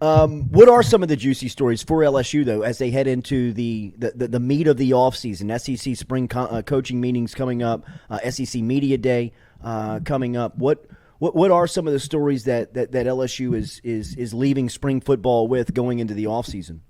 What are some of the juicy stories for LSU though, as they head into the meat of the offseason? SEC spring coaching meetings coming up, SEC media day coming up. What are some of the stories that LSU is leaving spring football with going into the offseason?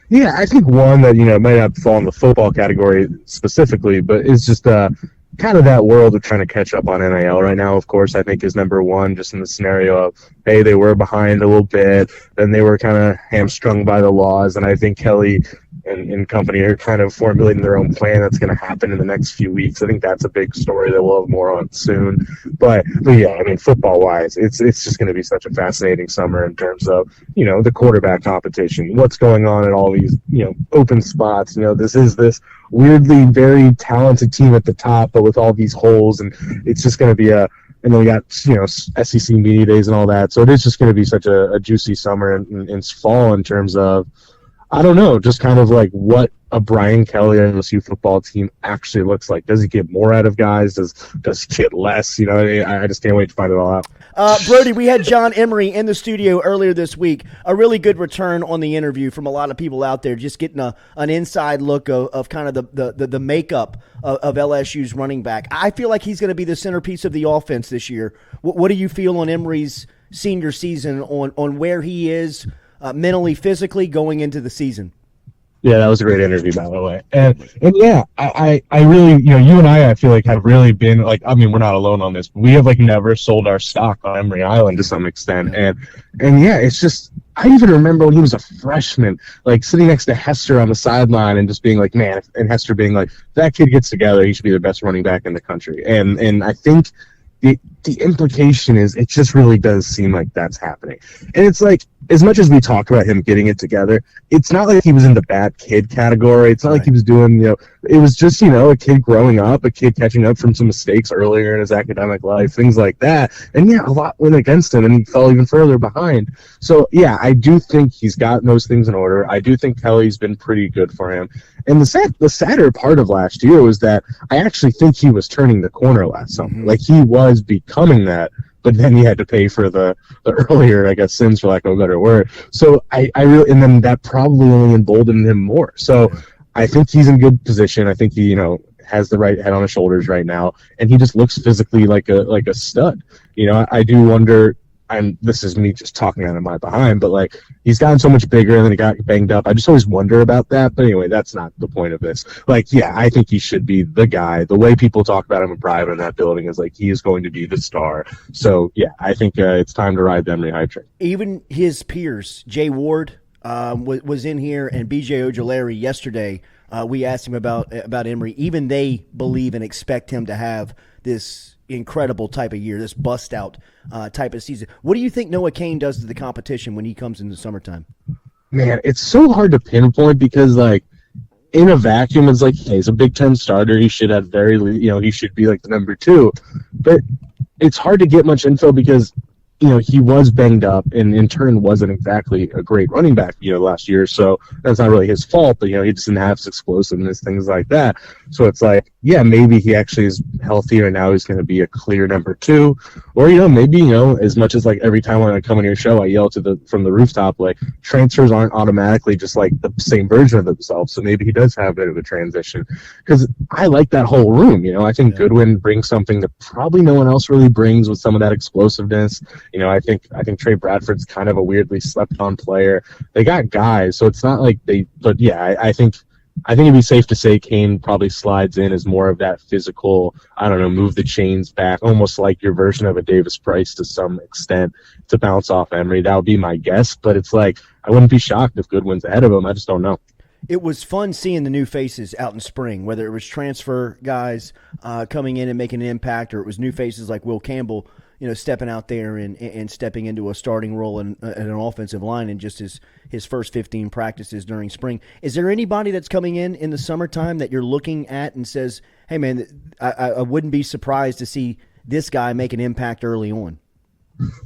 Yeah, I think one that, might not fall in the football category specifically, but is just kind of that world of trying to catch up on NIL right now, of course, I think is number one, just in the scenario of, hey, they were behind a little bit, then they were kind of hamstrung by the laws, and I think Kelly and company are kind of formulating their own plan that's going to happen in the next few weeks. I think that's a big story that we'll have more on soon. But yeah, I mean, football-wise, it's just going to be such a fascinating summer in terms of, the quarterback competition, what's going on at all these, open spots. This is this weirdly very talented team at the top, but with all these holes, and it's just going to be and then we got, SEC media days and all that. So it is just going to be such a juicy summer and fall in terms of, I don't know, just kind of like what a Brian Kelly LSU football team actually looks like. Does he get more out of guys? Does he get less? I just can't wait to find it all out. Brody, we had John Emery in the studio earlier this week. A really good return on the interview from a lot of people out there, just getting an inside look of kind of the makeup of LSU's running back. I feel like he's going to be the centerpiece of the offense this year. What do you feel on Emery's senior season, on where he is mentally, physically going into the season? Yeah, that was a great interview, by the way. And yeah, I really, you and I feel like have really been like, I mean, we're not alone on this, but we have like never sold our stock on Emory Island to some extent. And yeah, it's just, I even remember when he was a freshman, like sitting next to Hester on the sideline and just being like, man, and Hester being like, that kid gets together, he should be the best running back in the country. And I think the implication is it just really does seem like that's happening. And it's like, as much as we talk about him getting it together, it's not like he was in the bad kid category. It's not like he was doing, it was just, a kid growing up, a kid catching up from some mistakes earlier in his academic life, things like that. And yeah, a lot went against him and he fell even further behind. So yeah, I do think he's gotten those things in order. I do think Kelly's been pretty good for him. And the sadder part of last year was that I actually think he was turning the corner last summer. Like he was becoming that, but then he had to pay for the earlier, I guess, sins, for lack of a better word. So I really, and then that probably only emboldened him more. So I think he's in good position. I think he, has the right head on his shoulders right now, and he just looks physically like a stud. I do wonder, and this is me just talking out of my behind, but like he's gotten so much bigger and then he got banged up. I just always wonder about that. But anyway, that's not the point of this. Like, yeah, I think he should be the guy. The way people talk about him in private in that building is like he is going to be the star. So yeah, I think it's time to ride the Emory hype train. Even his peers, Jay Ward was in here, and BJ Ojolari yesterday. We asked him about Emory. Even they believe and expect him to have this incredible type of year, this bust out type of season. What do you think Noah Cain does to the competition when he comes in the summertime? Man, it's so hard to pinpoint because like in a vacuum, it's like, hey, he's a Big Ten starter. He should have he should be like the number 2, but it's hard to get much info because he was banged up and in turn wasn't exactly a great running back, last year. So that's not really his fault, but, he just didn't have his explosiveness, things like that. So it's like, yeah, maybe he actually is healthier and now he's going to be a clear number 2. Or, maybe, as much as like every time when I come on your show, I yell from the rooftop, like transfers aren't automatically just like the same version of themselves. So maybe he does have a bit of a transition because I like that whole room. I think Goodwin brings something that probably no one else really brings with some of that explosiveness. I think Trey Bradford's kind of a weirdly slept-on player. They got guys, so it's not like but yeah, I think it'd be safe to say Cain probably slides in as more of that physical, I don't know, move the chains back, almost like your version of a Davis Price to some extent to bounce off Emory. That would be my guess, but it's like I wouldn't be shocked if Goodwin's ahead of him. I just don't know. It was fun seeing the new faces out in spring, whether it was transfer guys coming in and making an impact, or it was new faces like Will Campbell, stepping out there and stepping into a starting role in an offensive line in just his first 15 practices during spring. Is there anybody that's coming in the summertime that you're looking at and says, hey, man, I wouldn't be surprised to see this guy make an impact early on?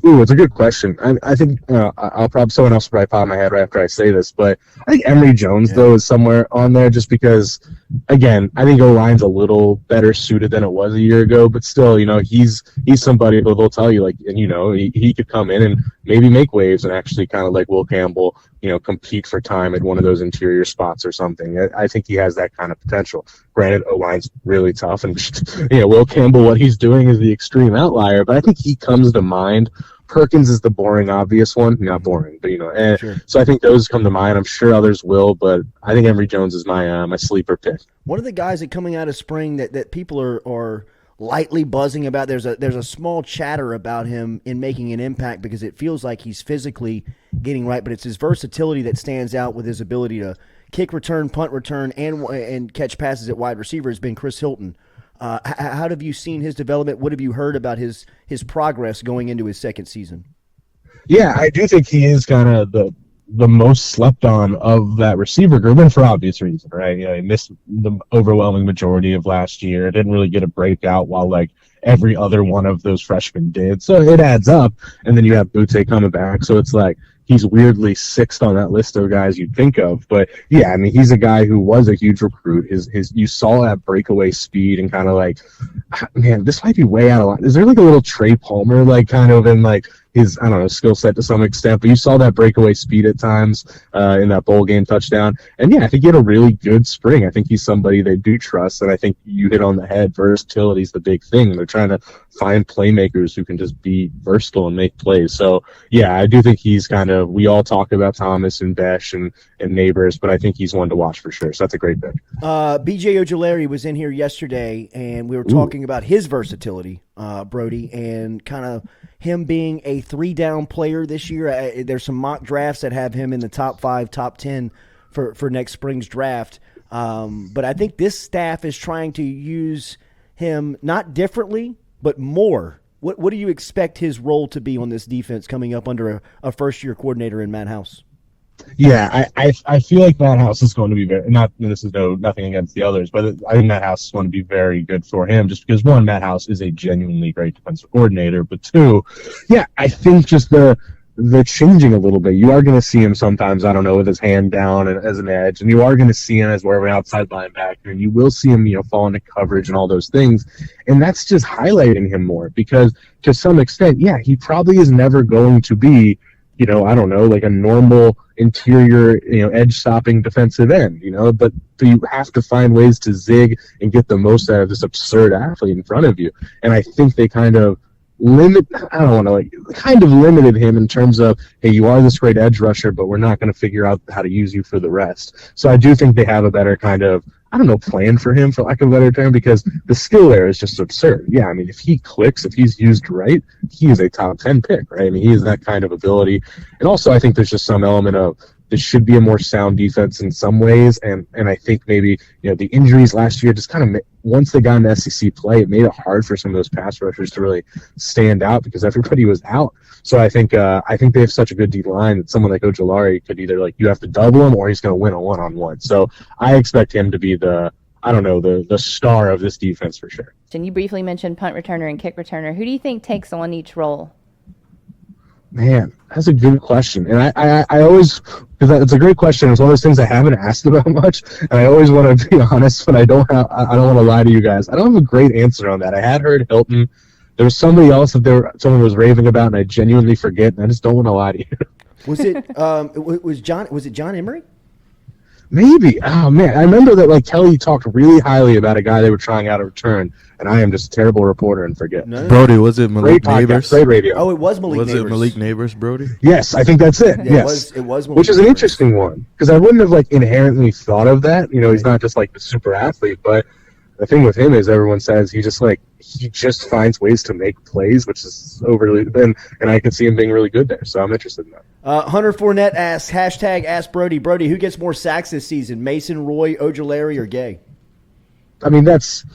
Ooh, it's a good question. I think someone else will probably pop in my head right after I say this, but I think Emory Jones, though, is somewhere on there just because again, I think O-line's a little better suited than it was a year ago, but still, he's somebody who they'll tell you, like, and he could come in and maybe make waves and actually kind of like Will Campbell, compete for time at one of those interior spots or something. I think he has that kind of potential. Granted, O-line's really tough, and Will Campbell, what he's doing is the extreme outlier, but I think he comes to mind. Perkins is the boring, obvious one. Not boring, but Sure. So I think those come to mind. I'm sure others will, but I think Emory Jones is my sleeper pick. One of the guys that coming out of spring that people are lightly buzzing about. There's a small chatter about him in making an impact because it feels like he's physically getting right, but it's his versatility that stands out with his ability to kick return, punt return, and catch passes at wide receiver has been Chris Hilton. How have you seen his development? What have you heard about his progress going into his second season? Yeah, I do think he is kind of the most slept on of that receiver group, and for obvious reason, right? He missed the overwhelming majority of last year. Didn't really get a breakout while like every other one of those freshmen did. So it adds up, and then you have Butte coming back. So it's like he's weirdly sixth on that list of guys you'd think of. But yeah, I mean, he's a guy who was a huge recruit. His you saw that breakaway speed and kind of like, man, this might be way out of line. Is there like a little Trey Palmer like kind of in like his, I don't know, skill set to some extent, but you saw that breakaway speed at times in that bowl game touchdown. And yeah, I think he had a really good spring. I think he's somebody they do trust, and I think you hit on the head. Versatility is the big thing. They're trying to find playmakers who can just be versatile and make plays. So yeah, I do think he's kind of, we all talk about Thomas and Besh and Neighbors, but I think he's one to watch for sure. So that's a great pick. BJ Ojulari was in here yesterday, and we were talking about his versatility, Brody, and kind of him being a 3-down player this year. There's some mock drafts that have him in the top 5, top 10 for next spring's draft. But I think this staff is trying to use him not differently, but more. What do you expect his role to be on this defense coming up under a first-year coordinator in Matt House? Yeah, I feel like Matt House is going to be very, not, this is nothing against the others, but I think Matt House is going to be very good for him just because, one, Matt House is a genuinely great defensive coordinator, but two, yeah, I think just the changing a little bit. You are going to see him sometimes, I don't know, with his hand down and as an edge, and you are going to see him as more of an outside linebacker, and you will see him, fall into coverage and all those things, and that's just highlighting him more because to some extent, yeah, he probably is never going to be, I don't know, like a normal interior, edge-stopping defensive end, but you have to find ways to zig and get the most out of this absurd athlete in front of you. And I think they kind of limited him in terms of, hey, you are this great edge rusher, but we're not going to figure out how to use you for the rest. So I do think they have a better kind of, plan for him, for lack of a better term, because the skill there is just absurd. Yeah, I mean, if he clicks, if he's used right, he is a top 10 pick, right? I mean, he has that kind of ability. And also, I think there's just some element of this should be a more sound defense in some ways. And I think maybe, the injuries last year just kind of, once they got into SEC play, it made it hard for some of those pass rushers to really stand out because everybody was out. So I think they have such a good D-line that someone like Ojulari could either, like, you have to double him or he's going to win a one-on-one. So I expect him to be the star of this defense for sure. And you briefly mentioned punt returner and kick returner. Who do you think takes on each role? Man, that's a good question. And I always, because it's a great question. It's one of those things I haven't asked about much. And I always want to be honest, but I don't want to lie to you guys. I don't have a great answer on that. I had heard Hilton. There was somebody else that someone was raving about, and I genuinely forget, and I just don't want to lie to you. Was it John Emery? Maybe. Oh, man. I remember that, like, Kelly talked really highly about a guy they were trying out a return, and I am just a terrible reporter and forget. No. Brody, was it Malik Neighbors? Great radio. Oh, it was Malik Neighbors. Was it Malik Neighbors, Brody? Yes, I think that's it. Yeah, yes. It was Malik Which is an Neighbors. interesting one, because I wouldn't have, like, inherently thought of that. He's not just, like, the super athlete, but the thing with him is everyone says he just finds ways to make plays, which is overly, and I can see him being really good there. So I'm interested in that. Hunter Fournette asks, #Ask Brody. Brody, who gets more sacks this season, Mason, Roy, Ojulari, or Gay? I mean, it's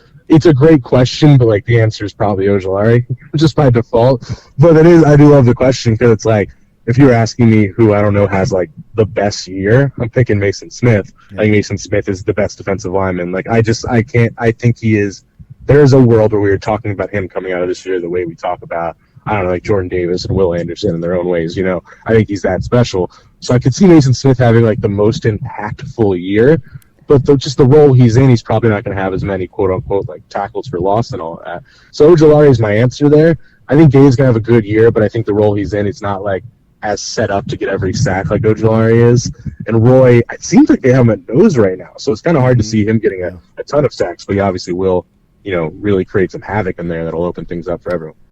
a great question, but, like, the answer is probably Ojulari, just by default. But I do love the question because it's like, if you were asking me who I don't know has, like, the best year, I'm picking Mason Smith. Yeah. I think Mason Smith is the best defensive lineman. Like, I think he is. There's a world where we were talking about him coming out of this year the way we talk about, I don't know, like Jordan Davis and Will Anderson in their own ways. I think he's that special. So I could see Mason Smith having, like, the most impactful year. but just the role he's in, he's probably not going to have as many quote unquote like tackles for loss and all that. So Ojulari is my answer there. I think Dave's going to have a good year, but I think the role he's in, it's not like as set up to get every sack like Ojulari is. And Roy, it seems like they have him at nose right now, so it's kind of hard to see him getting a ton of sacks, but he obviously will, really create some havoc in there that'll open things up for everyone.